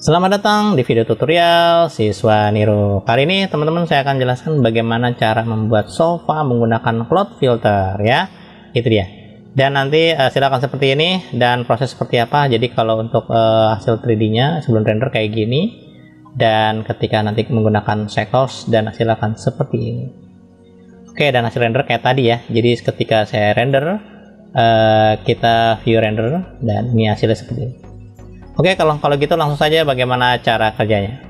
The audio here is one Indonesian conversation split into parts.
Selamat datang di video tutorial siswa Niro. Kali ini teman-teman saya akan jelaskan bagaimana cara membuat sofa menggunakan cloud filter ya. Itu dia. Dan nanti silakan seperti ini dan proses seperti apa. Jadi kalau untuk hasil 3D-nya sebelum render kayak gini, dan ketika nanti menggunakan sectors dan silakan seperti ini. Oke, dan hasil render kayak tadi ya. Jadi ketika saya render kita view render dan ini hasilnya seperti ini. Oke, kalau gitu langsung saja bagaimana cara kerjanya.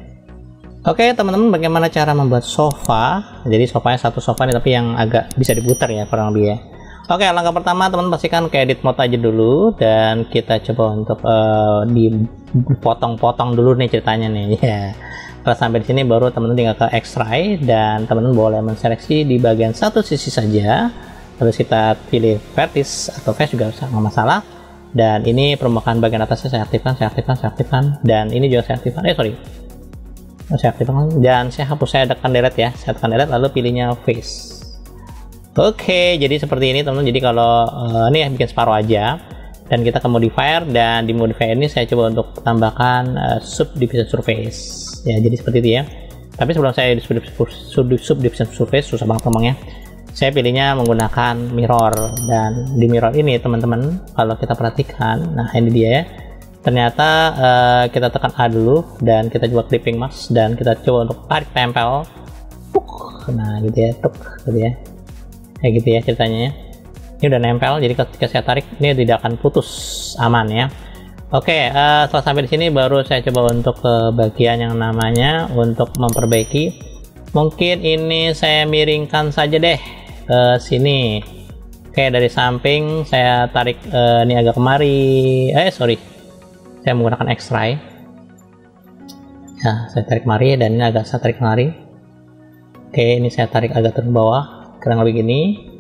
Oke teman-teman, bagaimana cara membuat sofa. Jadi sofanya satu sofa nih, tapi yang agak bisa diputar ya kurang lebih ya. Oke, langkah pertama teman-teman pastikan ke edit mode aja dulu, dan kita coba untuk dipotong-potong dulu nih ceritanya nih ya. Kalau sampai di sini baru teman-teman tinggal ke extrude, dan teman-teman boleh menseleksi di bagian satu sisi saja. Terus kita pilih vertex atau face juga nggak masalah. Dan ini permukaan bagian atasnya saya aktifkan, dan ini juga saya aktifkan, saya aktifkan, dan saya hapus, saya tekan delete ya, saya tekan delete lalu pilihnya face. Oke, jadi seperti ini teman-teman. Jadi kalau ini ya bikin separuh aja, dan kita ke modifier, dan di modifier ini saya coba untuk tambahkan subdivision surface ya, jadi seperti itu ya. Tapi sebelum saya subdivision surface, susah banget ngomongnya, saya pilihnya menggunakan mirror. Dan di mirror ini teman-teman, kalau kita perhatikan, nah ini dia ya, ternyata kita tekan A dulu dan kita coba clipping mask, dan kita coba untuk tarik tempel, nah gitu ya, gitu ya, kayak gitu ya ceritanya ya. Ini udah nempel, jadi ketika saya tarik ini tidak akan putus, aman ya. Oke, setelah sampai di sini baru saya coba untuk ke bagian yang namanya untuk memperbaiki. Mungkin ini saya miringkan saja deh ke sini. Oke, dari samping saya tarik ini agak kemari. Saya menggunakan extrude. Ya, saya tarik kemari, dan ini agak saya tarik kemari. Oke, ini saya tarik agak ke bawah, kurang lebih gini.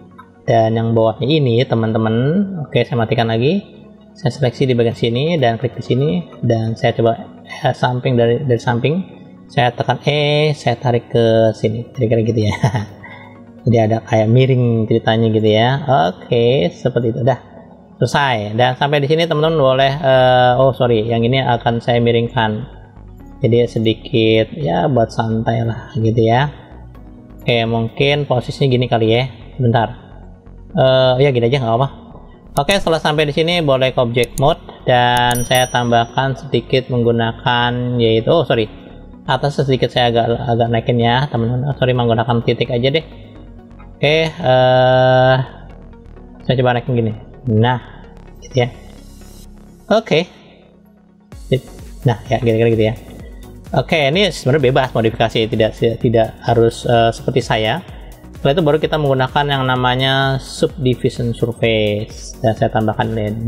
Dan yang bawahnya ini teman-teman, oke, saya matikan lagi. Saya seleksi di bagian sini dan klik di sini, dan saya coba samping dari samping. Saya tekan E, saya tarik ke sini, kira-kira gitu ya. Jadi ada kayak miring ceritanya gitu ya. Oke, seperti itu. Udah selesai. Dan sampai di sini teman-teman boleh yang ini akan saya miringkan. Jadi sedikit ya buat santai lah gitu ya. Oke, mungkin posisinya gini kali ya. Bentar. Ya gini aja nggak apa-apa. Oke, setelah sampai di sini boleh ke object mode, dan saya tambahkan sedikit menggunakan yaitu atas sedikit saya agak naikin ya teman-teman. Menggunakan titik aja deh. Oke, saya coba naikin gini. Nah, gitu ya. Oke. Nah, ya kira-kira gitu ya. Oke, ini sebenarnya bebas modifikasi, tidak harus seperti saya. Setelah itu baru kita menggunakan yang namanya subdivision surface, dan saya tambahkan 2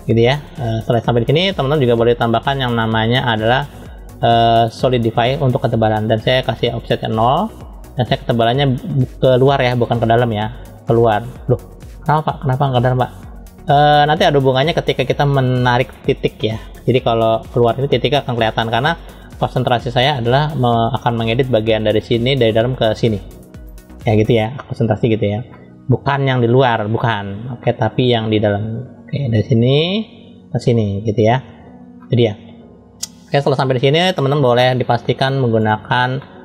gitu ya. Setelah sampai di sini teman-teman juga boleh tambahkan yang namanya adalah solidify untuk ketebalan, dan saya kasih offsetnya 0, dan saya ketebalannya keluar ya, bukan ke dalam ya, keluar. Loh, kenapa ke dalam Pak? Nanti ada hubungannya ketika kita menarik titik ya. Jadi kalau keluar ini titiknya akan kelihatan, karena konsentrasi saya adalah akan mengedit bagian dari sini, dari dalam ke sini ya, gitu ya, konsentrasi gitu ya, bukan yang di luar, bukan. Oke, tapi yang di dalam. Oke, dari sini ke sini gitu ya. Jadi ya. Oke, setelah sampai di sini teman-teman boleh dipastikan menggunakan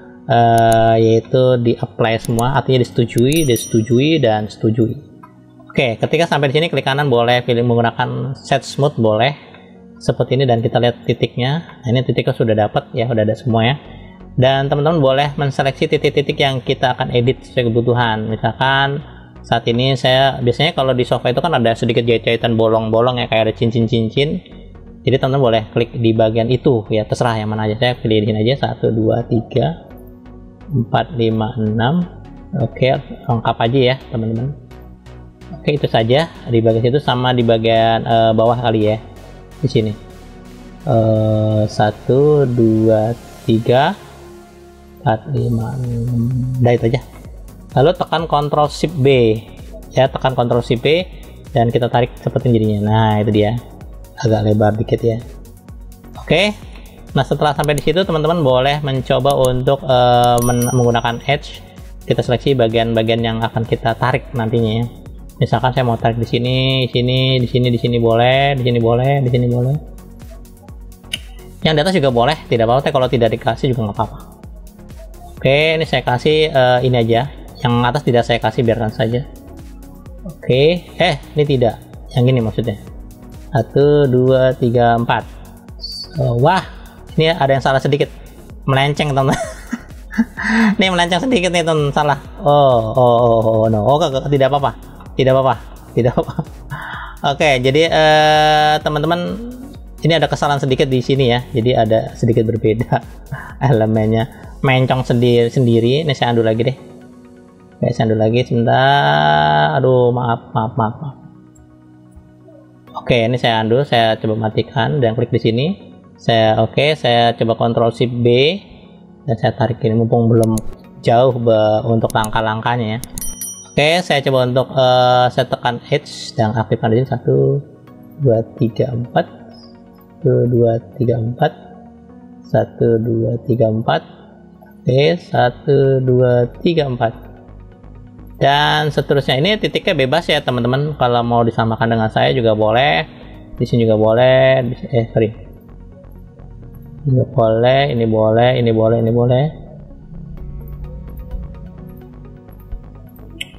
yaitu di apply semua, artinya disetujui dan setujui. Oke, ketika sampai di sini klik kanan, boleh pilih menggunakan set smooth, boleh seperti ini, dan kita lihat titiknya. Nah, ini titiknya sudah dapat ya, udah ada semua ya. Dan teman-teman boleh menseleksi titik-titik yang kita akan edit sesuai kebutuhan. Misalkan saat ini saya biasanya kalau di sofa itu kan ada sedikit jahit-jahitan bolong-bolong ya, kayak ada cincin-cincin. Jadi teman-teman boleh klik di bagian itu ya, terserah yang mana aja. Saya pilih di sini aja 1 2 3 4 5 6. Oke, lengkap aja ya teman-teman. Oke, itu saja di bagian situ, sama di bagian bawah kali ya, di sini 1 2 3 4 5 6. Udah itu aja. Lalu tekan Ctrl Shift B ya, tekan Ctrl Shift B, dan kita tarik seperti jadinya. Nah, itu dia, agak lebar dikit ya. Oke, nah setelah sampai di situ teman-teman boleh mencoba untuk menggunakan edge. Kita seleksi bagian-bagian yang akan kita tarik nantinya ya. Misalkan saya mau tarik di sini boleh, di sini boleh, di sini boleh. Yang di atas juga boleh, tidak apa-apa. Kalau tidak dikasih juga nggak apa-apa. Oke, ini saya kasih ini aja. Yang atas tidak saya kasih, biarkan saja. Oke, ini tidak. Yang ini maksudnya. 1, 2, 3, 4. Wah, ini ada yang salah sedikit. Melenceng, teman. Ini melenceng sedikit nih, teman. Salah. No. Tidak apa-apa. Tidak apa-apa. Tidak apa-apa. Oke, jadi teman-teman, ini ada kesalahan sedikit di sini ya. Jadi ada sedikit berbeda elemennya. Mencong sendiri. Ini saya undo lagi deh. Oke, saya undo lagi sebentar. Aduh, maaf. Oke, ini saya undo. Saya coba matikan dan klik di sini. Saya coba Ctrl Shift B dan saya tarik ini mumpung belum jauh untuk langkah-langkahnya ya. Oke, saya coba untuk saya tekan H dan aktifkan di sini 1, 2, 3, 4. 1, 2, 3, 4. 1, 2, 3, 4. Oke, 1, 2, 3, 4. Dan seterusnya. Ini titiknya bebas ya teman-teman. Kalau mau disamakan dengan saya juga boleh. Di sini juga boleh. Ini boleh, ini boleh, ini boleh, ini boleh.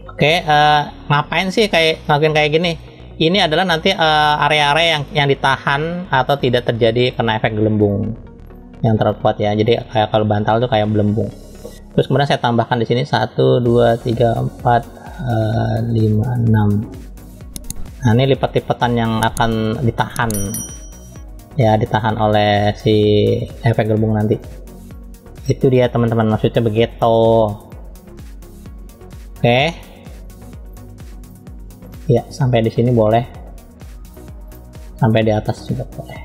Oke, ngapain sih ngelakuin kayak gini? Ini adalah nanti area-area yang ditahan atau tidak terjadi karena efek gelembung yang terlalu kuat ya. Jadi kayak kalau bantal tuh kayak belembung. Terus kemudian saya tambahkan di sini 1, 2, 3, 4, 5, 6. Nah, ini lipat-lipatan yang akan ditahan ya, ditahan oleh si efek gelembung nanti. Itu dia teman-teman, maksudnya begitu. Oke. Ya, sampai di sini boleh. Sampai di atas juga boleh.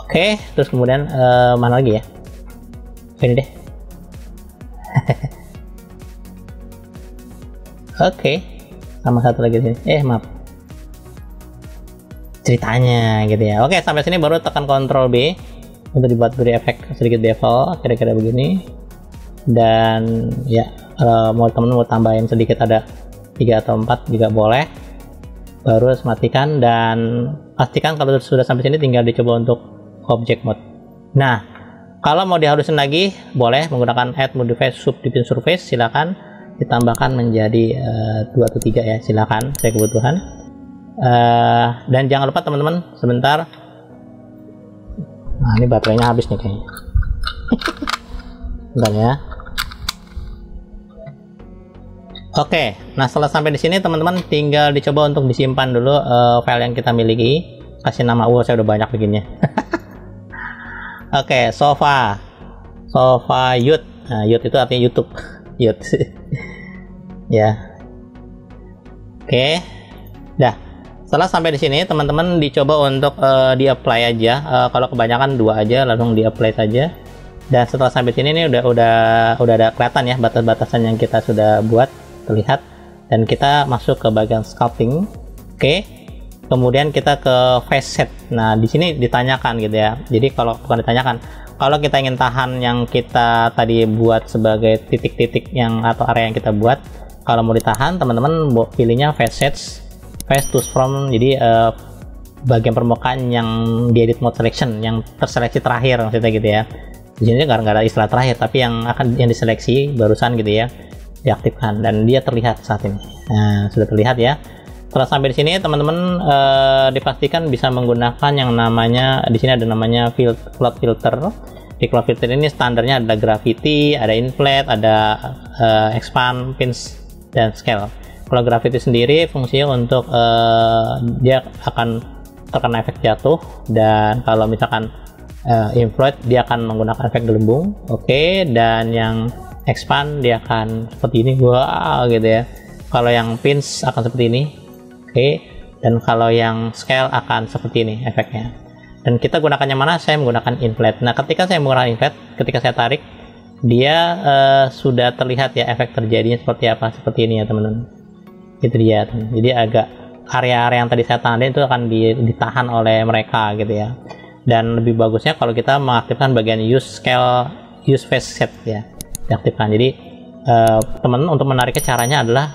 Oke, terus kemudian mana lagi ya? Ini deh. Oke, sama satu lagi di sini. Maaf. Ceritanya gitu ya. Oke, sampai sini baru tekan Ctrl B untuk dibuat beri efek sedikit bevel, kira-kira begini. Dan ya, mau teman-teman mau tambahin sedikit ada 3 atau 4 juga boleh. Baru matikan dan pastikan kalau sudah sampai sini tinggal dicoba untuk object mode. Nah, kalau mau dihalusin lagi boleh menggunakan add modify subdivision surface, silakan ditambahkan menjadi 2 atau 3 ya, silakan, saya kebutuhan. Dan jangan lupa teman-teman, sebentar. Nah, ini baterainya habis nih kayaknya. Bentar ya. Oke, nah setelah sampai di sini teman-teman tinggal dicoba untuk disimpan dulu file yang kita miliki. Kasih nama, saya udah banyak bikinnya. Oke, sofa youth. Nah, youth itu artinya YouTube. Youth. Ya. Oke. Dah. Setelah sampai di sini teman-teman dicoba untuk di-apply aja. Kalau kebanyakan 2 aja langsung di-apply saja. Dan setelah sampai sini ini udah ada kelihatan ya batas-batasan yang kita sudah buat terlihat, dan kita masuk ke bagian sculpting. Oke. Kemudian kita ke face set. Nah, di sini ditanyakan gitu ya. Jadi kalau bukan ditanyakan, kalau kita ingin tahan yang kita tadi buat sebagai titik-titik yang atau area yang kita buat, kalau mau ditahan teman-teman pilihnya face sets, face to from. Jadi bagian permukaan yang di edit mode selection yang terseleksi terakhir maksudnya gitu ya. Di sini nggak ada istilah terakhir, tapi yang diseleksi barusan gitu ya, diaktifkan dan dia terlihat saat ini. Nah, sudah terlihat ya. Setelah sampai di sini teman-teman dipastikan bisa menggunakan yang namanya, di sini ada namanya cloud filter. Di cloud filter ini standarnya ada gravity, ada inflate, ada expand, pinch, dan scale. Kalau gravity sendiri fungsinya untuk dia akan terkena efek jatuh, dan kalau misalkan inflate dia akan menggunakan efek gelembung. Oke, dan yang expand dia akan seperti ini, wow gitu ya. Kalau yang pinch akan seperti ini, oke, dan kalau yang scale akan seperti ini efeknya. Dan kita gunakan yang mana? Saya menggunakan inflate. Nah, ketika saya menggunakan inflate, ketika saya tarik, dia sudah terlihat ya efek terjadinya seperti apa, seperti ini ya teman-teman. Itu dia, teman. Jadi agak area-area yang tadi saya tandain itu akan ditahan oleh mereka gitu ya. Dan lebih bagusnya kalau kita mengaktifkan bagian use scale, use face set ya, diaktifkan. Jadi teman-teman untuk menariknya caranya adalah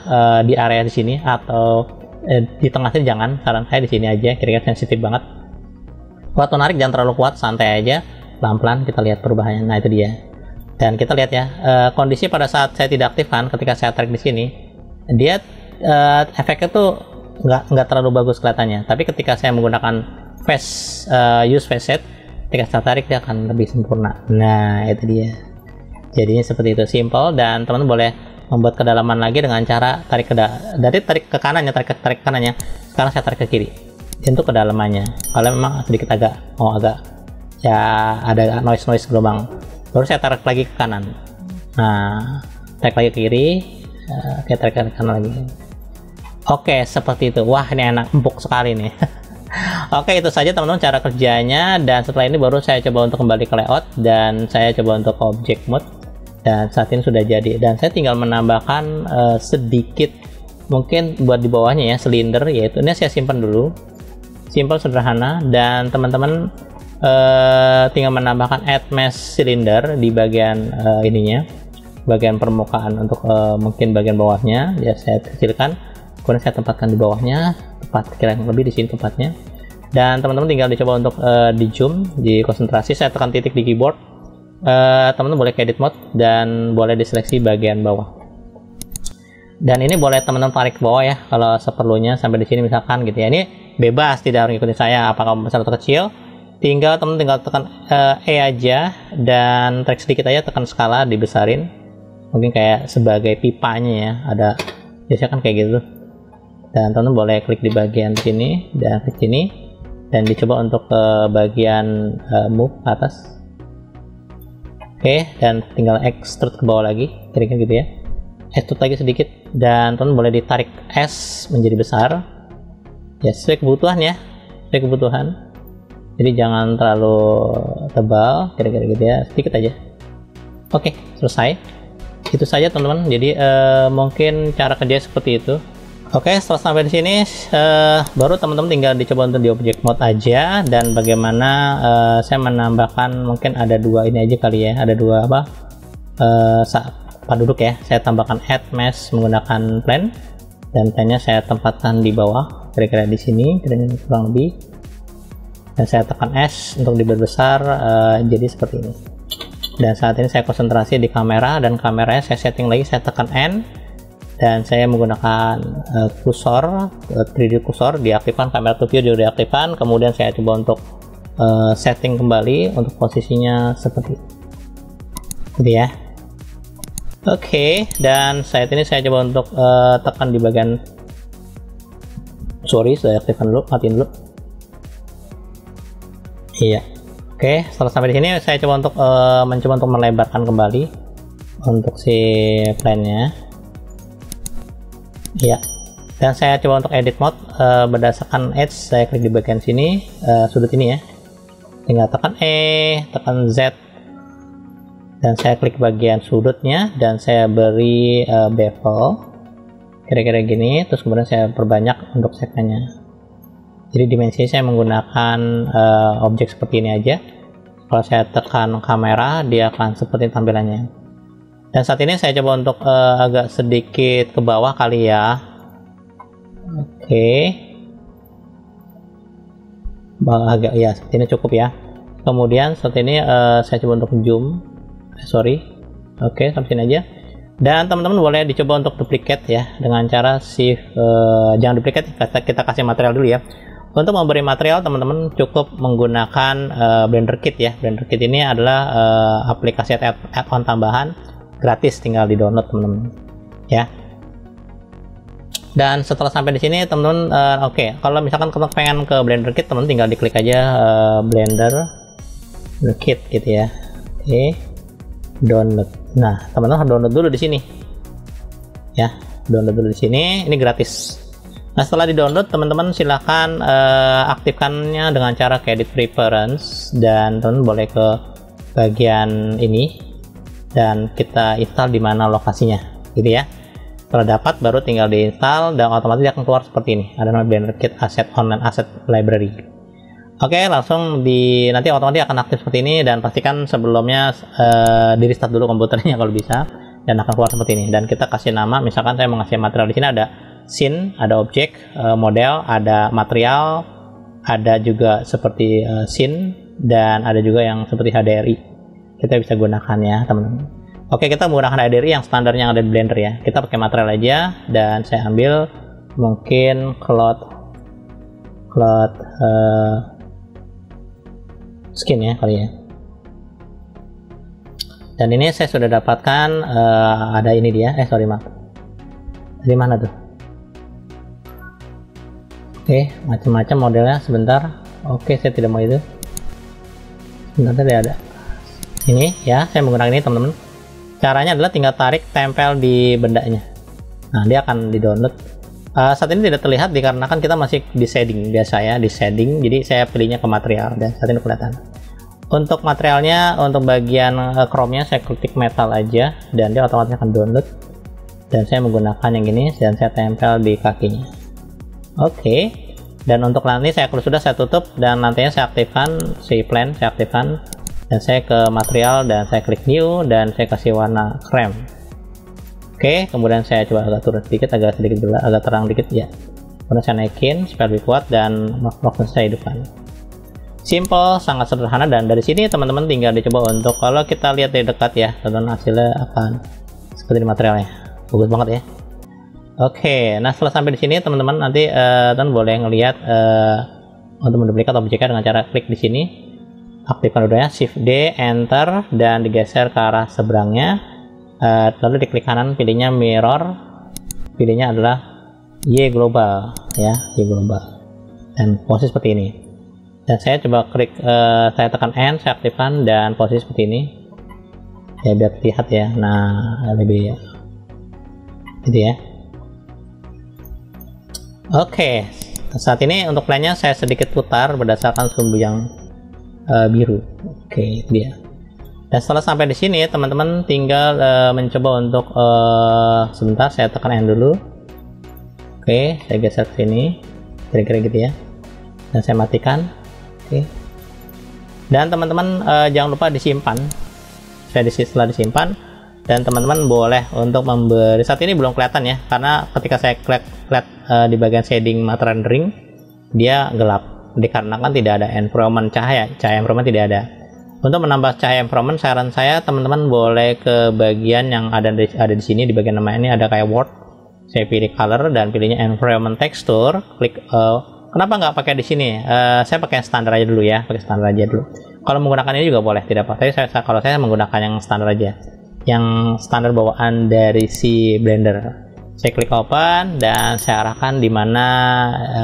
di area di sini atau di tengah sini jangan, saran saya di sini aja, kira-kira sensitif banget. Waktu narik jangan terlalu kuat, santai aja, pelan-pelan kita lihat perubahannya. Nah itu dia. Dan kita lihat ya, kondisi pada saat saya tidak aktifkan, ketika saya tarik di sini, dia efeknya tuh nggak terlalu bagus kelihatannya. Tapi ketika saya menggunakan use face set, ketika saya tarik dia akan lebih sempurna. Nah itu dia. Jadinya seperti itu, simple, dan teman-teman boleh membuat kedalaman lagi dengan cara tarik tarik ke kanannya, tarik kanannya. Sekarang saya tarik ke kiri. Itu kedalamannya. Kalau memang sedikit agak ya ada noise gelombang, baru saya tarik lagi ke kanan. Nah, tarik lagi ke kiri, kita tarik ke kanan lagi. Oke, seperti itu. Wah, ini enak, empuk sekali nih. Oke, itu saja teman-teman cara kerjanya, dan setelah ini baru saya coba untuk kembali ke layout, dan saya coba untuk object mode, dan saat ini sudah jadi. Dan saya tinggal menambahkan sedikit mungkin buat di bawahnya ya, silinder, yaitu ini saya simpan dulu, simple, sederhana, dan teman-teman tinggal menambahkan add mesh cylinder di bagian ininya, bagian permukaan untuk mungkin bagian bawahnya ya, saya kecilkan, kemudian saya tempatkan di bawahnya, tepat kira-kira lebih di sini tempatnya. Dan teman-teman tinggal dicoba untuk di zoom, di konsentrasi, saya tekan titik di keyboard, teman-teman boleh ke edit mode dan boleh diseleksi bagian bawah. Dan ini boleh teman-teman tarik ke bawah ya kalau seperlunya sampai di sini misalkan gitu ya. Ini bebas, tidak harus ngikutin saya. Apakah besar atau kecil, teman-teman tinggal tekan E aja dan tarik sedikit aja, tekan skala dibesarin, mungkin kayak sebagai pipanya ya, ada biasanya kan kayak gitu. Dan teman-teman boleh klik di bagian sini dan klik sini, dan dicoba untuk ke bagian move ke atas. Oke, dan tinggal extrude ke bawah lagi, kira-kira gitu ya, extrude lagi sedikit, dan teman-teman boleh ditarik S menjadi besar ya, sesuai kebutuhan ya, sesuai kebutuhan. Jadi jangan terlalu tebal, kira-kira gitu ya, sedikit aja. Oke, selesai. Itu saja teman-teman. Jadi mungkin cara kerja seperti itu. Oke, setelah sampai di sini, baru teman-teman tinggal dicoba untuk di object mode aja. Dan bagaimana saya menambahkan, mungkin ada dua ini aja kali ya, ada dua apa duduk ya. Saya tambahkan add mesh menggunakan plane, dan plane-nya saya tempatkan di bawah, kira-kira di sini, kira-kira kurang lebih. Dan saya tekan S untuk diperbesar, jadi seperti ini. Dan saat ini saya konsentrasi di kamera, dan kameranya saya setting lagi, saya tekan N, dan saya menggunakan kursor, 3D kursor diaktifkan, kamera to view juga diaktifkan. Kemudian saya coba untuk setting kembali untuk posisinya seperti ini ya. Oke, dan saat ini saya coba untuk tekan di bagian, sorry, saya aktifkan dulu, matiin dulu. Iya. Oke, setelah sampai di sini saya coba untuk mencoba untuk melebarkan kembali untuk si plane-nya. Iya. Dan saya coba untuk edit mode berdasarkan edge, saya klik di bagian sini, sudut ini ya. Tinggal tekan E, tekan Z, dan saya klik bagian sudutnya, dan saya beri bevel kira-kira gini, terus kemudian saya perbanyak untuk segmennya. Jadi dimensi saya menggunakan objek seperti ini aja. Kalau saya tekan kamera, dia akan seperti tampilannya. Dan saat ini saya coba untuk agak sedikit ke bawah kali ya. Oke. Agak ya, seperti ini cukup ya. Kemudian saat ini saya coba untuk zoom. Sorry. Oke, sampai sini aja. Dan teman-teman boleh dicoba untuk duplicate ya, dengan cara shift, jangan duplicate, kita kasih material dulu ya. Untuk memberi material, teman-teman cukup menggunakan Blender Kit ya. Blender Kit ini adalah aplikasi add-on tambahan gratis, tinggal di download teman-teman ya. Dan setelah sampai di sini teman-teman, oke, kalau misalkan teman pengen ke Blender Kit, teman tinggal diklik aja Blender Kit gitu ya. Oke, download. Nah, teman-teman harus download dulu di sini ya, download dulu di sini, ini gratis. Nah, setelah di-download, teman-teman silahkan aktifkannya dengan cara ke edit preference, dan teman boleh ke bagian ini dan kita install di mana lokasinya gitu ya. Setelah dapat, baru tinggal diinstal dan otomatis dia akan keluar seperti ini, ada nama Blender Kit Asset Online Asset Library. Oke, langsung nanti otomatis akan aktif seperti ini, dan pastikan sebelumnya di restart dulu komputernya kalau bisa, dan akan keluar seperti ini. Dan kita kasih nama, misalkan saya mau ngasih material, di sini ada scene, ada objek, model, ada material, ada juga seperti scene, dan ada juga yang seperti HDRI. Kita bisa gunakan ya teman-teman. Oke, kita menggunakan HDRI yang standarnya yang ada di Blender ya. Kita pakai material aja, dan saya ambil mungkin cloud skin ya kali ya. Dan ini saya sudah dapatkan ada ini dia. Sorry maaf. Dari mana tuh? Oke, macam-macam modelnya. Sebentar. Oke, saya tidak mau itu. Sebentar, tadi ada. Ini ya, saya menggunakan ini teman-teman. Caranya adalah tinggal tarik, tempel di bendanya. Nah, dia akan di-download. Saat ini tidak terlihat dikarenakan kita masih di shading biasa ya, di shading. Jadi saya pilihnya ke material dan saat ini kelihatan. Untuk materialnya, untuk bagian chrome-nya saya klik metal aja dan dia otomatis akan download. Dan saya menggunakan yang ini dan saya tempel di kakinya. Oke. Dan untuk nanti sudah saya tutup dan nantinya saya aktifkan si plan, saya aktifkan dan saya ke material dan saya klik new dan saya kasih warna krem. Oke, kemudian saya coba agak turun sedikit, agak terang dikit ya. Kemudian saya naikin supaya lebih kuat dan mouse saya hidupkan. Simple, sangat sederhana, dan dari sini teman-teman tinggal dicoba untuk kalau kita lihat dari dekat ya, teman-teman hasilnya akan seperti materialnya. Bagus banget ya. Oke, nah setelah sampai di sini teman-teman nanti teman boleh ngelihat untuk menduplikat objeknya dengan cara klik di sini, aktifkan dulunya Shift D, Enter, dan digeser ke arah seberangnya. Lalu di klik kanan pilihnya mirror, pilihnya adalah Y global ya, Y global, dan posisi seperti ini. Dan saya coba klik, saya tekan N, saya aktifkan dan posisi seperti ini ya biar terlihat ya. Nah lebih ya gitu ya. Oke, saat ini untuk plannya saya sedikit putar berdasarkan sumbu yang biru. Oke, itu dia. Dan setelah sampai di sini teman-teman tinggal mencoba untuk sebentar, saya tekan N dulu. Oke, saya geser ke sini kira-kira gitu ya, dan saya matikan. Oke. Dan teman-teman jangan lupa disimpan. Setelah disimpan, dan teman-teman boleh untuk memberi, saat ini belum kelihatan ya karena ketika saya klik di bagian shading mata rendering dia gelap dikarenakan tidak ada environment cahaya environment tidak ada. Untuk menambah cahaya environment, saran saya teman-teman boleh ke bagian yang ada di sini, di bagian nama ini ada kayak word. Saya pilih color dan pilihnya environment texture, klik. Kenapa nggak pakai di sini? Saya pakai standar aja dulu ya, pakai standar aja dulu. Kalau menggunakan ini juga boleh, tidak apa. Tapi kalau saya menggunakan yang standar aja, yang standar bawaan dari si Blender. Saya klik open dan saya arahkan di mana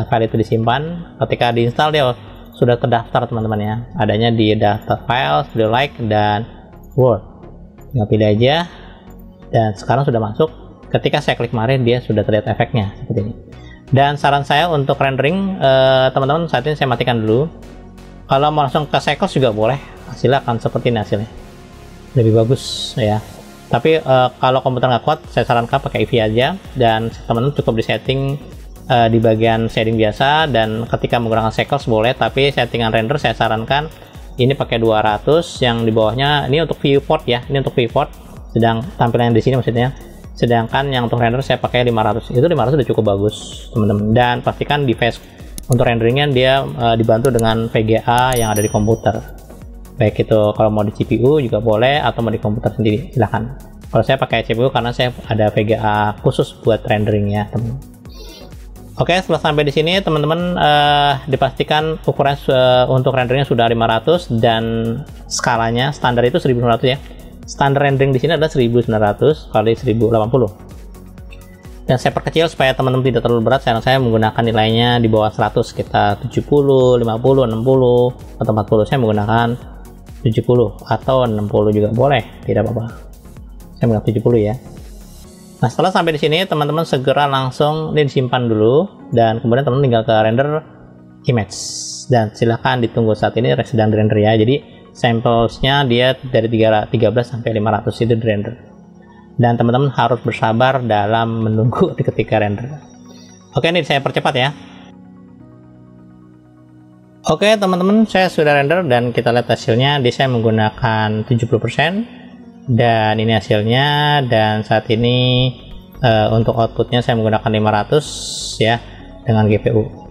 file itu disimpan. Ketika diinstal dia sudah terdaftar teman-teman ya. Adanya di daftar file, video like dan Word. Tinggal pilih aja dan sekarang sudah masuk. Ketika saya klik kemarin dia sudah terlihat efeknya seperti ini. Dan saran saya untuk rendering teman-teman saat ini saya matikan dulu. Kalau mau langsung ke cycles juga boleh, hasilnya akan seperti ini hasilnya, lebih bagus ya. Tapi kalau komputer nggak kuat saya sarankan pakai EV aja, dan teman-teman cukup di setting di bagian shading biasa, dan ketika menggunakan cycles boleh, tapi settingan render saya sarankan ini pakai 200, yang di bawahnya ini untuk viewport ya, ini untuk viewport, sedang tampilan di sini maksudnya. Sedangkan yang untuk render saya pakai 500. Itu 500 udah cukup bagus teman-teman. Dan pastikan device untuk renderingnya dia dibantu dengan VGA yang ada di komputer. Baik itu kalau mau di CPU juga boleh atau mau di komputer sendiri, silahkan. Kalau saya pakai CPU karena saya ada VGA khusus buat renderingnya teman. Oke, setelah sampai di sini teman-teman dipastikan ukuran untuk renderingnya sudah 500 dan skalanya standar itu 1900 ya. Standar rendering di sini adalah 1900 kali 1080. Dan saya perkecil supaya teman-teman tidak terlalu berat. Saya menggunakan nilainya di bawah 100, sekitar 70, 50, 60 atau 40. Saya menggunakan 70 atau 60 juga boleh, tidak apa-apa. Saya menggunakan 70 ya. Nah, setelah sampai di sini teman-teman segera langsung ini disimpan dulu, dan kemudian teman-teman tinggal ke render image. Dan silahkan ditunggu, saat ini sedang di render ya. Jadi samplesnya dia dari 13 sampai 500 itu di render, dan teman-teman harus bersabar dalam menunggu ketika render. Oke, ini saya percepat ya. Oke teman-teman, saya sudah render dan kita lihat hasilnya. Saya menggunakan 70% dan ini hasilnya, dan saat ini untuk outputnya saya menggunakan 500 ya dengan GPU.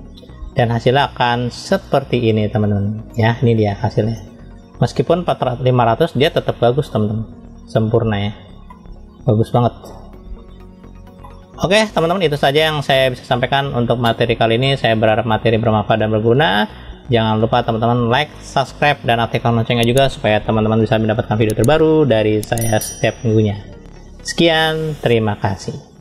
dan hasilnya akan seperti ini teman-teman ya. Ini dia hasilnya, meskipun 500 dia tetap bagus teman-teman, sempurna ya, bagus banget. Oke teman-teman, itu saja yang saya bisa sampaikan untuk materi kali ini. Saya berharap materi bermanfaat dan berguna. Jangan lupa teman-teman like, subscribe, dan aktifkan loncengnya juga supaya teman-teman bisa mendapatkan video terbaru dari saya setiap minggunya. Sekian, terima kasih.